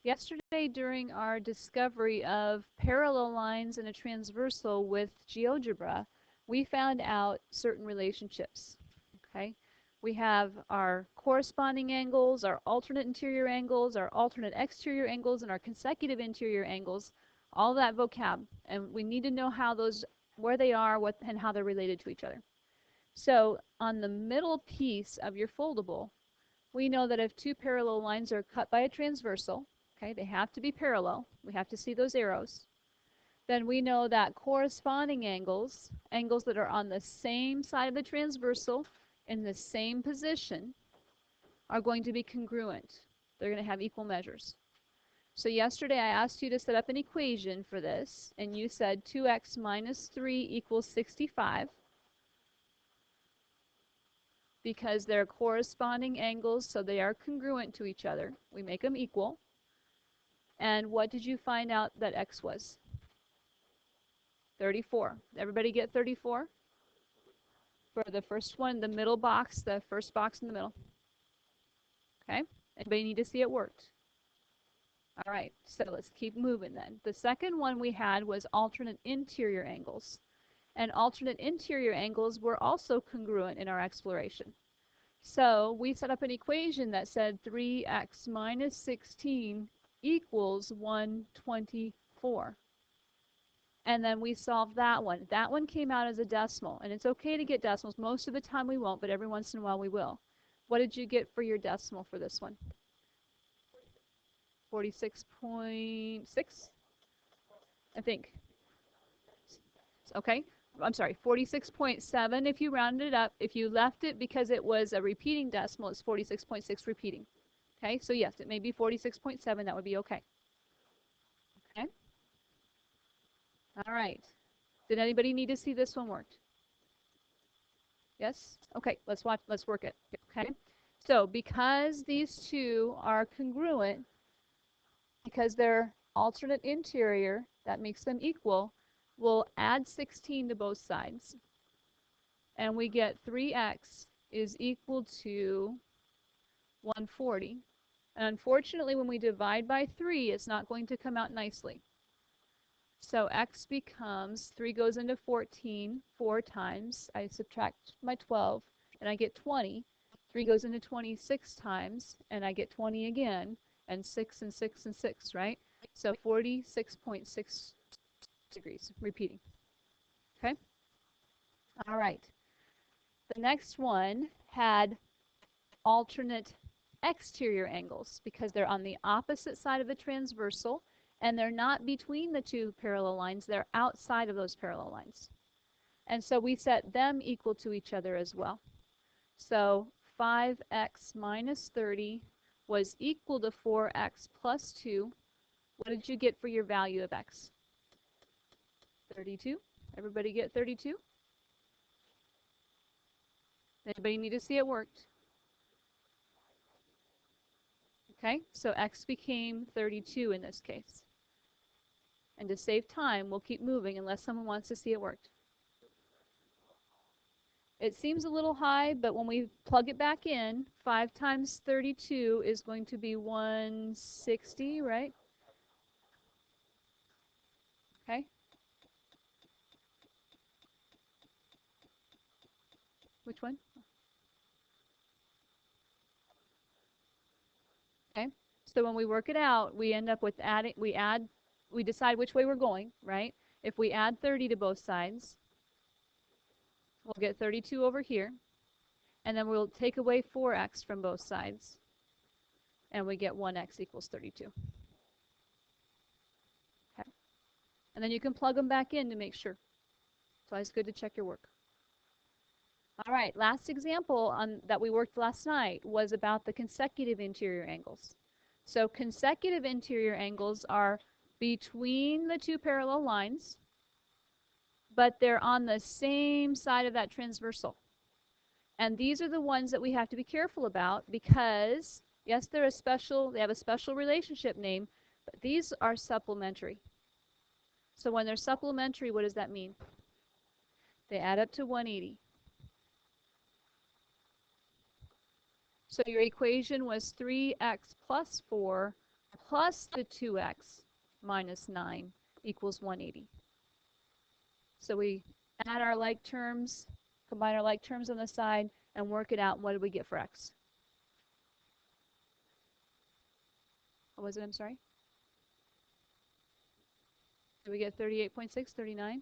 Yesterday, during our discovery of parallel lines in a transversal with GeoGebra, we found out certain relationships. Okay, we have our corresponding angles, our alternate interior angles, our alternate exterior angles, and our consecutive interior angles. All that vocab, and we need to know how those, where they are, what, and how they're related to each other. So on the middle piece of your foldable, we know that if two parallel lines are cut by a transversal, okay, they have to be parallel. We have to see those arrows. Then we know that corresponding angles, angles that are on the same side of the transversal in the same position, are going to be congruent. They're going to have equal measures. So yesterday I asked you to set up an equation for this, and you said 2x minus 3 equals 65. Because they're corresponding angles, so they are congruent to each other. We make them equal. And what did you find out that x was? 34. Everybody get 34? For the first one, the middle box, the first box in the middle. Okay? Anybody need to see it worked? All right, so let's keep moving then. The second one we had was alternate interior angles. And alternate interior angles were also congruent in our exploration. So we set up an equation that said 3x minus 16 equals 124. And then we solved that one. That one came out as a decimal. And it's okay to get decimals. Most of the time we won't, but every once in a while we will. What did you get for your decimal for this one? 46.6, I think. Okay. I'm sorry, 46.7 if you rounded it up. If you left it because it was a repeating decimal, it's 46.6 repeating. Okay, so yes, it may be 46.7. That would be okay. Okay. All right. Did anybody need to see this one worked? Yes? Okay, let's watch, let's work it. Okay. So because these two are congruent, because they're alternate interior, that makes them equal, we'll add 16 to both sides. And we get 3x is equal to 140. And unfortunately, when we divide by 3, it's not going to come out nicely. So x becomes, 3 goes into 14 4 times. I subtract my 12, and I get 20. 3 goes into 26 times, and I get 20 again, and 6 and 6 and 6, right? So 46.6 degrees, repeating. Okay? All right. The next one had alternate exterior angles because they're on the opposite side of the transversal, and they're not between the two parallel lines, they're outside of those parallel lines. And so we set them equal to each other as well. So 5x minus 30 was equal to 4x plus 2. What did you get for your value of x? 32. Everybody get 32? Anybody need to see it worked? Okay, so x became 32 in this case. And to save time, we'll keep moving unless someone wants to see it worked. It seems a little high, but when we plug it back in, 5 times 32 is going to be 160, right? Okay. Which one? Okay. So when we work it out, we end up with adding, we decide which way we're going, right? If we add 30 to both sides, we'll get 32 over here. And then we'll take away 4x from both sides. And we get 1x equals 32. Okay. And then you can plug them back in to make sure. It's always good to check your work. All right, last example that we worked last night was about the consecutive interior angles. So consecutive interior angles are between the two parallel lines, but they're on the same side of that transversal. And these are the ones that we have to be careful about because, yes, they have a special relationship name, but these are supplementary. So when they're supplementary, what does that mean? They add up to 180. So your equation was 3x plus 4 plus the 2x minus 9 equals 180. So we add our like terms, combine our like terms on the side, and work it out. And what did we get for x? What was it? I'm sorry. Did we get 38.6, 39?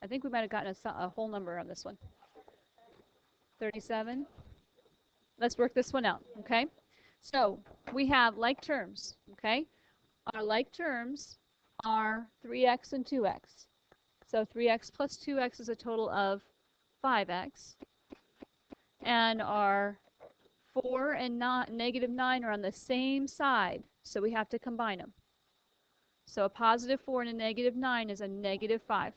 I think we might have gotten a whole number on this one. 37. Let's work this one out, okay? So we have like terms, okay? Our like terms are 3x and 2x. So 3x plus 2x is a total of 5x. And our 4 and negative 9 are on the same side, so we have to combine them. So a positive 4 and a negative 9 is a negative 5.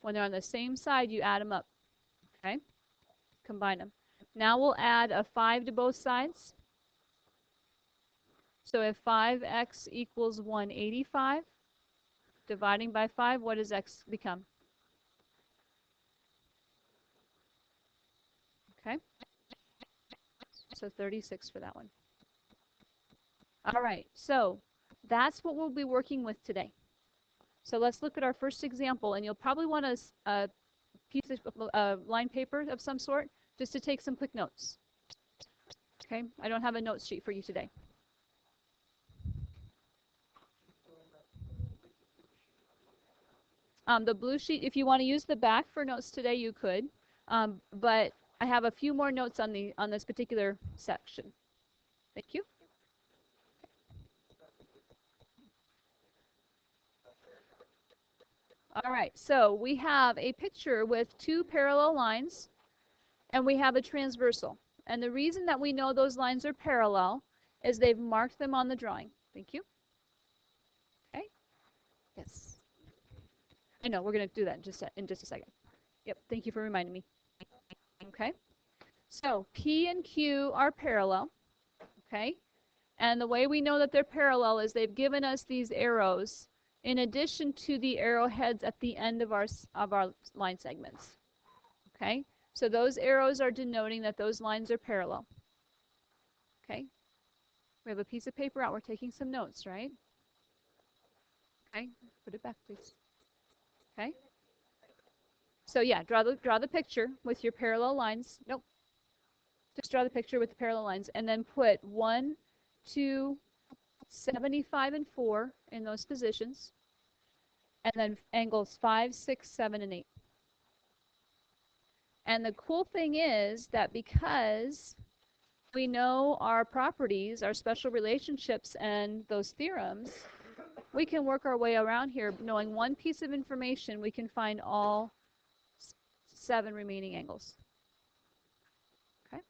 When they're on the same side, you add them up, okay? Combine them. Now we'll add a 5 to both sides. So if 5x equals 185, dividing by 5, what does x become? Okay? So 36 for that one. All right, so that's what we'll be working with today. So let's look at our first example, and you'll probably want a piece of line paper of some sort just to take some quick notes. Okay, I don't have a notes sheet for you today. The blue sheet, if you want to use the back for notes today, you could, but I have a few more notes on this particular section. Thank you. All right, so we have a picture with two parallel lines, and we have a transversal. And the reason that we know those lines are parallel is they've marked them on the drawing. Thank you. Okay. Yes. I know, we're going to do that in just a second. Yep, thank you for reminding me. Okay. So P and Q are parallel. Okay. And the way we know that they're parallel is they've given us these arrows in addition to the arrowheads at the end of our line segments. Okay? So those arrows are denoting that those lines are parallel. Okay? We have a piece of paper out. We're taking some notes, right? Okay? Put it back, please. Okay? So yeah, draw the picture with your parallel lines. Nope. Just draw the picture with the parallel lines and then put 1, 2, 75, and 4 in those positions. And then angles 5, 6, 7, and 8. And the cool thing is that because we know our properties, our special relationships, and those theorems, we can work our way around here. Knowing one piece of information, we can find all 7 remaining angles. Okay?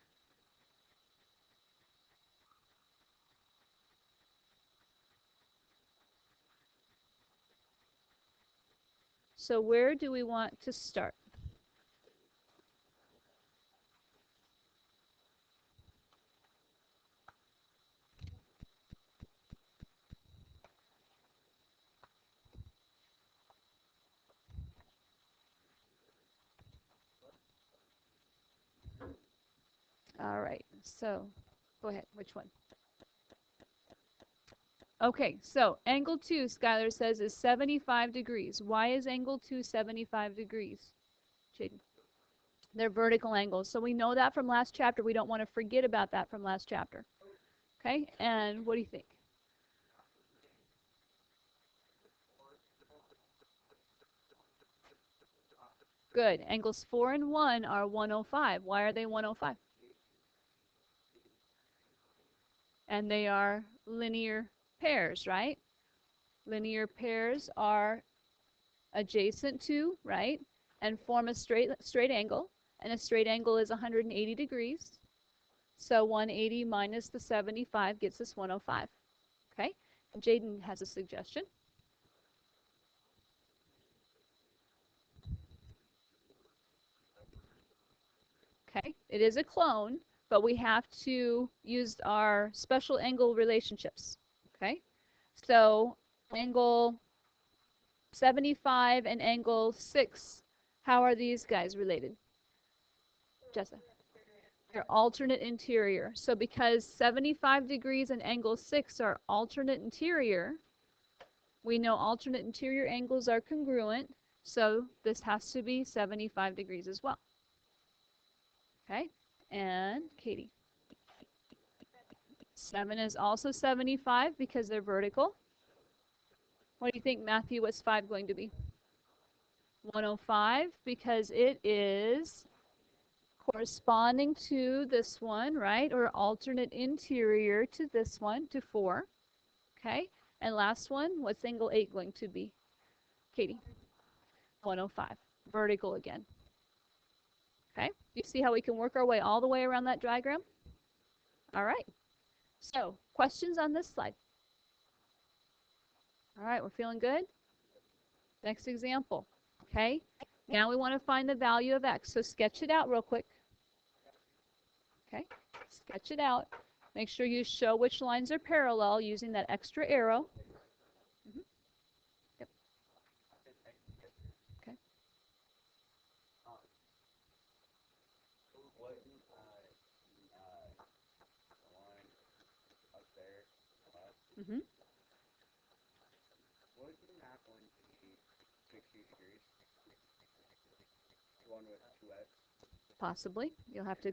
So where do we want to start? All right, so go ahead. Which one? Okay, so angle 2, Skylar says, is 75 degrees. Why is angle 2 75 degrees? Jaden. They're vertical angles. So we know that from last chapter. We don't want to forget about that from last chapter. Okay, and what do you think? Good. Angles 4 and 1 are 105. Why are they 105? And they are linear pairs, right? Linear pairs are adjacent to, right? And form a straight angle. And a straight angle is 180 degrees. So 180 minus the 75 gets us 105. Okay? And Jaden has a suggestion. Okay? It is a clone, but we have to use our special angle relationships. Okay? So angle 75 and angle 6, how are these guys related? Jessa. They're alternate interior. So because 75 degrees and angle 6 are alternate interior, we know alternate interior angles are congruent, so this has to be 75 degrees as well. Okay, and Katie. 7 is also 75 because they're vertical. What do you think, Matthew? What's 5 going to be? 105 because it is corresponding to this one, right? Or alternate interior to this one, to 4. Okay, and last one, what's angle 8 going to be? Katie? 105. Vertical again. Okay, do you see how we can work our way all the way around that diagram? All right, so questions on this slide? All right, we're feeling good? Next example, okay? Now we want to find the value of x, so sketch it out real quick. Okay, sketch it out. Make sure you show which lines are parallel using that extra arrow. Yep. Okay. Mm-hmm. Possibly. You'll have to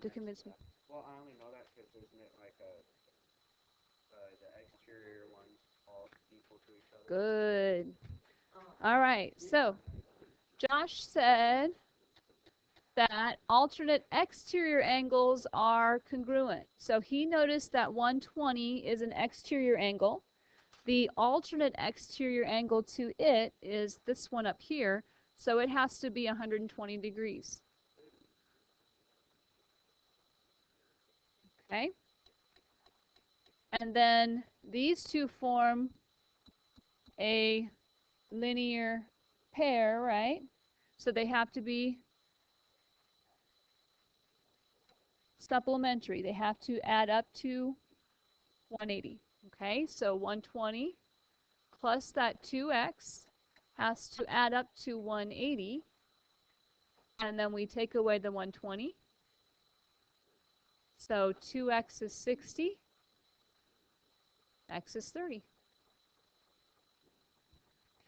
convince me. Well, I only know that because isn't it like the exterior ones all equal to each other? Good. All right. So Josh said that alternate exterior angles are congruent. So he noticed that 120 is an exterior angle. The alternate exterior angle to it is this one up here, so it has to be 120 degrees. Okay? And then these two form a linear pair, right? So they have to be supplementary. They have to add up to 180. Okay, so 120 plus that 2x has to add up to 180. And then we take away the 120. So 2x is 60. X is 30.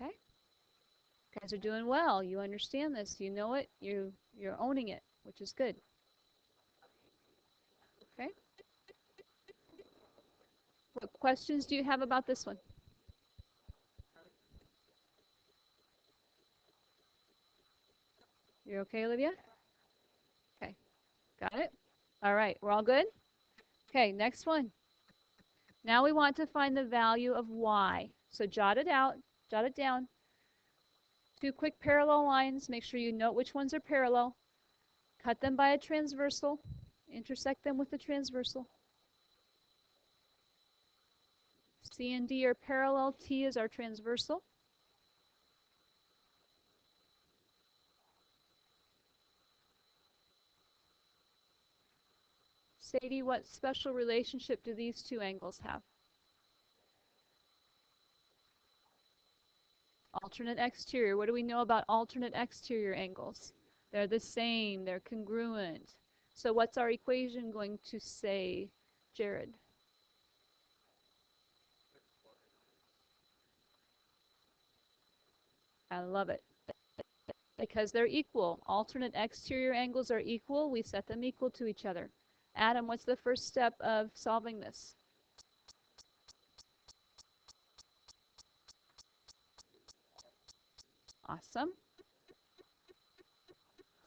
Okay? You guys are doing well. You understand this. You know it. You're owning it, which is good. Okay? What questions do you have about this one? You're okay, Olivia? Okay. Got it? All right. We're all good? Okay, next one. Now we want to find the value of y. So jot it out. Jot it down. 2 quick parallel lines. Make sure you note which ones are parallel. Cut them by a transversal. Intersect them with the transversal. C and D are parallel. T is our transversal. Sadie, what special relationship do these two angles have? Alternate exterior. What do we know about alternate exterior angles? They're the same. They're congruent. So what's our equation going to say, Jared? I love it. Because they're equal. Alternate exterior angles are equal. We set them equal to each other. Adam, what's the first step of solving this? Awesome.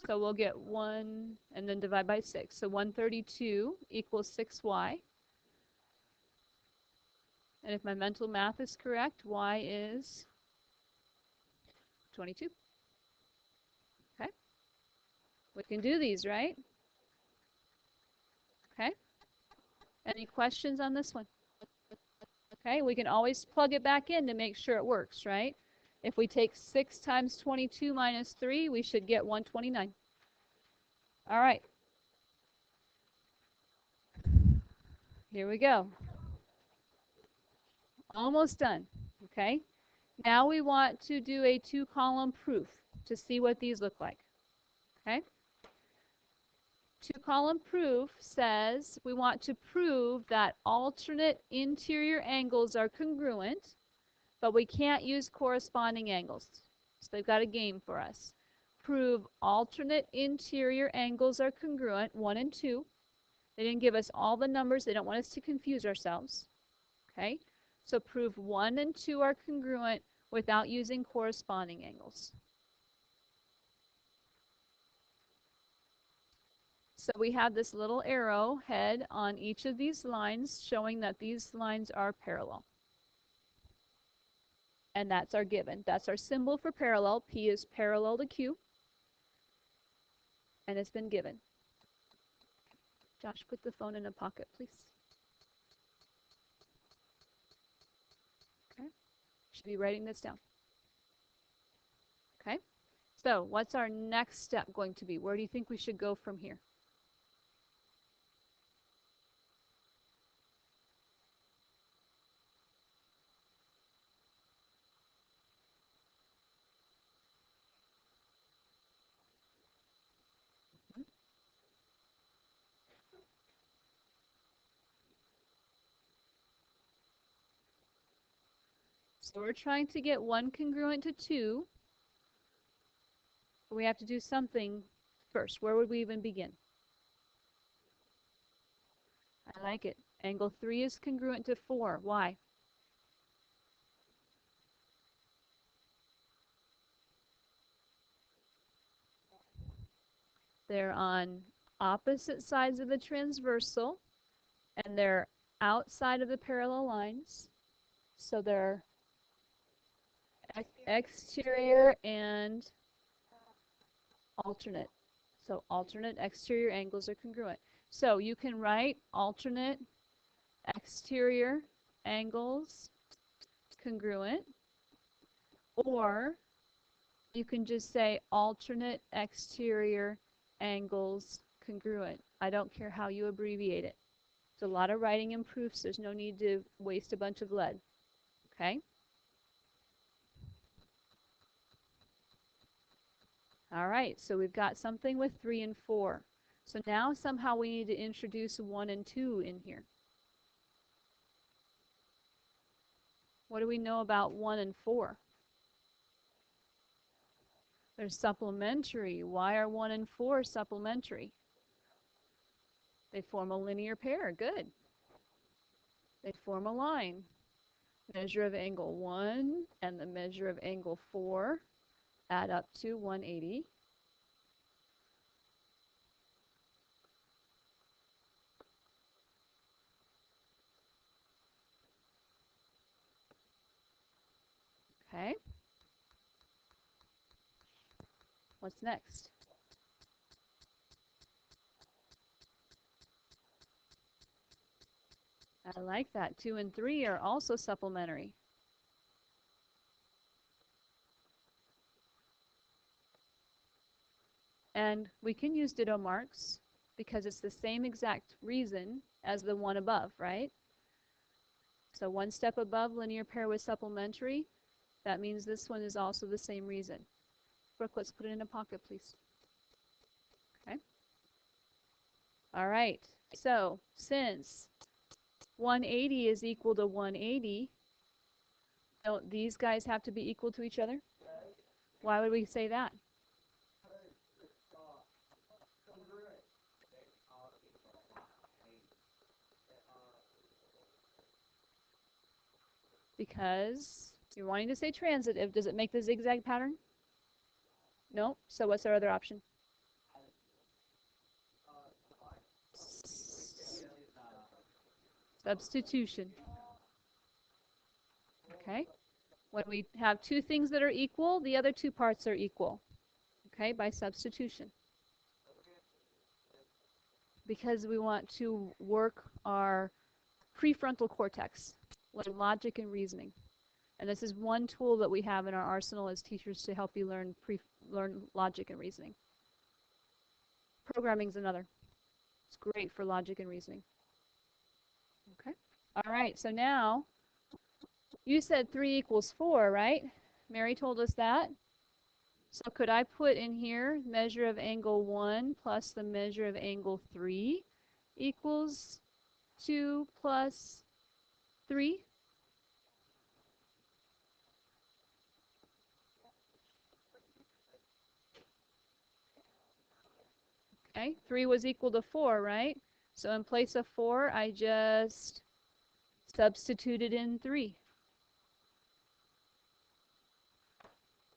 So we'll get 1 and then divide by 6. So 132 equals 6y. And if my mental math is correct, y is 22. Okay? We can do these, right? Okay? Any questions on this one? Okay, we can always plug it back in to make sure it works, right? If we take 6 times 22 minus 3, we should get 129. All right. Here we go. Almost done. Okay? Now we want to do a 2-column proof to see what these look like. Okay? Two-column proof says we want to prove that alternate interior angles are congruent, but we can't use corresponding angles. So they've got a game for us. Prove alternate interior angles are congruent, 1 and 2. They didn't give us all the numbers. They don't want us to confuse ourselves. Okay? So prove 1 and 2 are congruent without using corresponding angles. So we have this little arrow head on each of these lines showing that these lines are parallel. And that's our given. That's our symbol for parallel. P is parallel to Q. And it's been given. Josh, put the phone in a pocket, please. Okay. Should be writing this down. Okay. So what's our next step going to be? Where do you think we should go from here? So we're trying to get 1 congruent to 2. We have to do something first. Where would we even begin? I like it. Angle 3 is congruent to 4. Why? They're on opposite sides of the transversal, and they're outside of the parallel lines. So they're exterior and alternate. So alternate exterior angles are congruent. So you can write alternate exterior angles congruent, or you can just say alternate exterior angles congruent. I don't care how you abbreviate it. It's a lot of writing and proofs. There's no need to waste a bunch of lead. Okay? All right, so we've got something with 3 and 4. So now somehow we need to introduce 1 and 2 in here. What do we know about 1 and 4? They're supplementary. Why are 1 and 4 supplementary? They form a linear pair. Good. They form a line. Measure of angle 1 and the measure of angle 4 add up to 180. Okay. What's next? I like that. 2 and 3 are also supplementary. And we can use ditto marks because it's the same exact reason as the one above, right? So one step above linear pair with supplementary. That means this one is also the same reason. Brooke, let's put it in a pocket, please. Okay. All right. So since 180 is equal to 180, don't these guys have to be equal to each other? Why would we say that? Because you're wanting to say transitive. Does it make the zigzag pattern? No. So what's our other option? Substitution. Okay. When we have two things that are equal, the other two parts are equal. Okay, by substitution. Because we want to work our prefrontal cortex, like logic and reasoning. And this is one tool that we have in our arsenal as teachers to help you learn logic and reasoning. Programming is another. It's great for logic and reasoning. Okay. All right, so now you said 3 equals 4, right? Mary told us that. So could I put in here measure of angle 1 plus the measure of angle 3 equals 2 plus 3? Okay, 3 was equal to 4, right? So in place of 4, I just substituted in 3.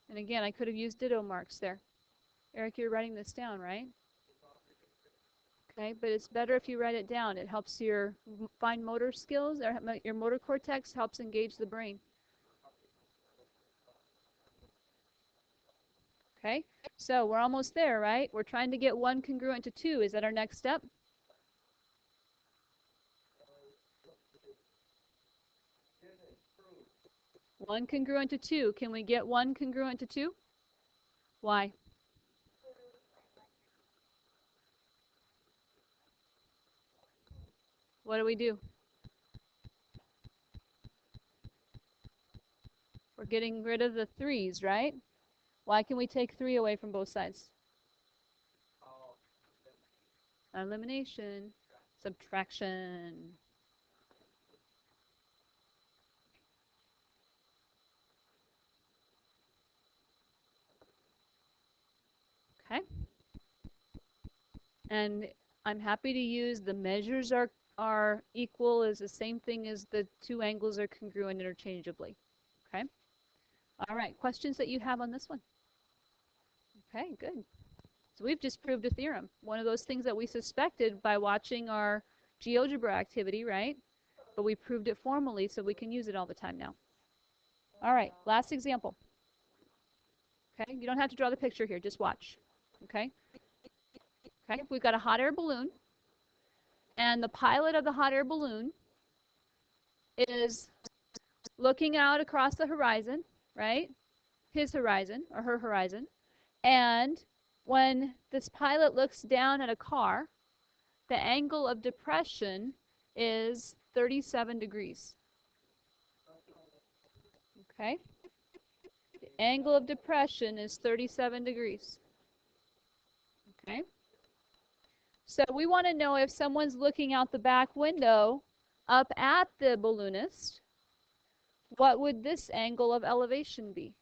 And again, I could have used ditto marks there. Eric, you're writing this down, right? Okay, but it's better if you write it down. It helps your fine motor skills, or your motor cortex helps engage the brain. Okay, so we're almost there, right? We're trying to get 1 congruent to 2. Is that our next step? One congruent to 2. Can we get 1 congruent to 2? Why? What do? We're getting rid of the 3's, right? Why can we take 3 away from both sides? Elimination, subtraction. Okay. And I'm happy to use the measures are equal is the same thing as the two angles are congruent interchangeably. Okay. All right. Questions that you have on this one? Okay, good. So we've just proved a theorem. One of those things that we suspected by watching our GeoGebra activity, right? But we proved it formally so we can use it all the time now. All right, last example. Okay, you don't have to draw the picture here, just watch. Okay? Okay, we've got a hot air balloon, and the pilot of the hot air balloon is looking out across the horizon, right? His horizon or her horizon. And when this pilot looks down at a car, the angle of depression is 37 degrees. Okay? The angle of depression is 37 degrees. Okay? So we want to know if someone's looking out the back window up at the balloonist, what would this angle of elevation be?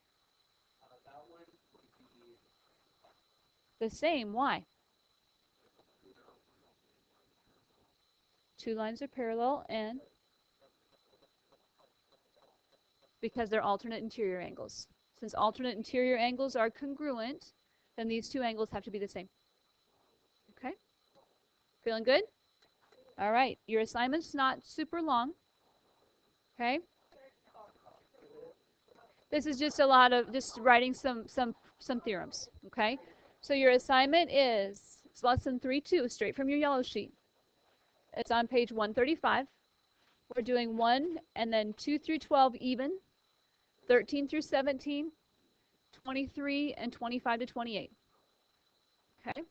The same. Why? Two lines are parallel, and because they're alternate interior angles. Since alternate interior angles are congruent, then these two angles have to be the same. Okay? Feeling good? All right. Your assignment's not super long. Okay? This is just a lot of just writing some theorems. Okay? So your assignment is it's lesson 3-2, straight from your yellow sheet. It's on page 135. We're doing 1 and then 2 through 12 even, 13 through 17, 23, and 25 to 28. Okay?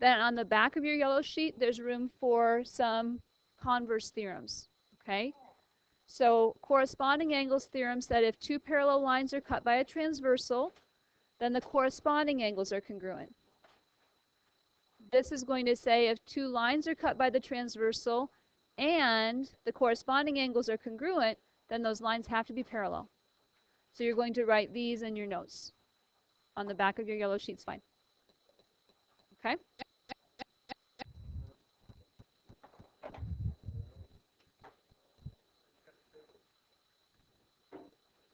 Then on the back of your yellow sheet, there's room for some converse theorems. Okay? So corresponding angles theorem said if two parallel lines are cut by a transversal, then the corresponding angles are congruent. This is going to say if two lines are cut by the transversal and the corresponding angles are congruent, then those lines have to be parallel. So you're going to write these in your notes. On the back of your yellow sheet's fine. Okay?